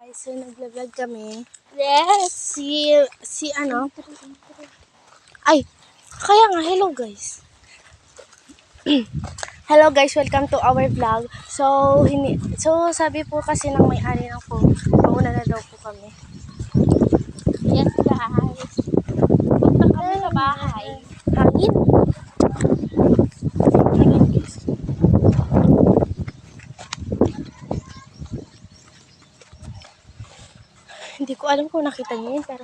guys, so nagla-vlog kami. Yes. Si ano? Ay, kaya nga, hello guys. Hello guys, welcome to our vlog. So sabi po kasi ng may-ari ng phone, mauna na daw po kami. Yes, guys. Punta kami sa bahay. Hangin. Hangin guys. Hindi ko alam kung nakita niyo yun, pero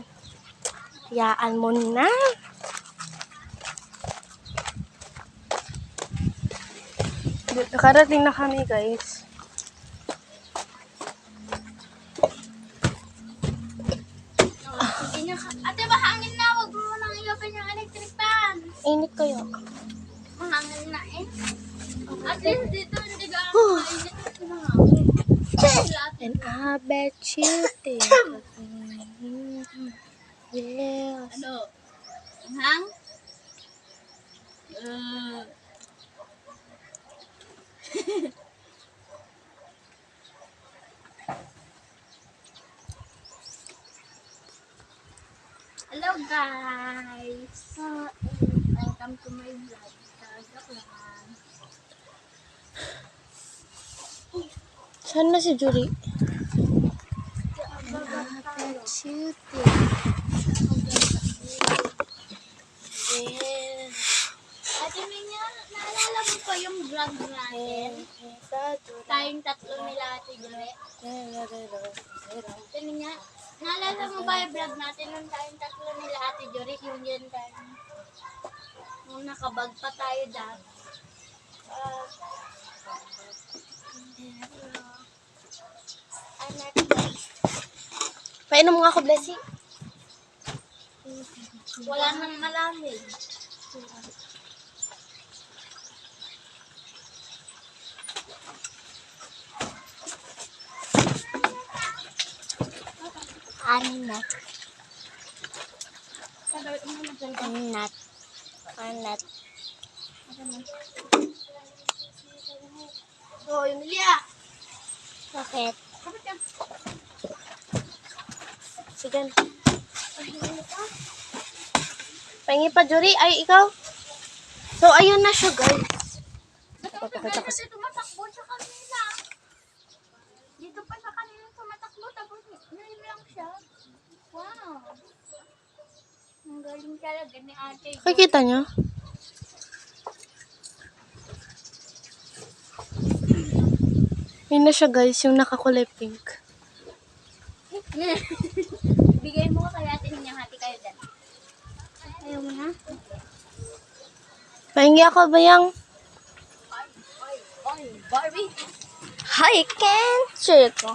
hayaan mo na. Nakarating na kami guys. Ate, mahangin na. Huwag mo nang i-open yung electric fan. Init kayo. Mahangin na eh. At least dito hindi ka mainit kasi mahangin. And I bet you think yes. Ano? Hang? Hello guys. Welcome to my vlog. Joke lang. Saan na si Julie? Ate Minya, naalala mo pa yung vlog natin? Tayong tatlo nila Ate Jure. Ate Minya, naalala mo ba yung vlog natin nung tayong tatlo nila Ate Jure? Yung yun tayo. Nung nakabag pa tayo dahil. Painom nga ako, Blessing. Wala nang malamig. Anat. Oh, Emilia! Bakit? Sige. Pahingi pa, Julie. Ay, ikaw. So, ayun na siya, guys. Papakita ko sa... Tumatakbo siya kanina. Dito pa siya kanina tumatakbo tapos ngayon lang siya. Wow. Ang galing talaga ni ate. Nakikita niyo? Yun na siya, guys. Yung nakakulay pink. Bigay mo kaya ate niya hati kayo dyan. Ayaw mo na? Pahingi ako, bayang. Ay, Barbie. Hi, Ken! Sure ko.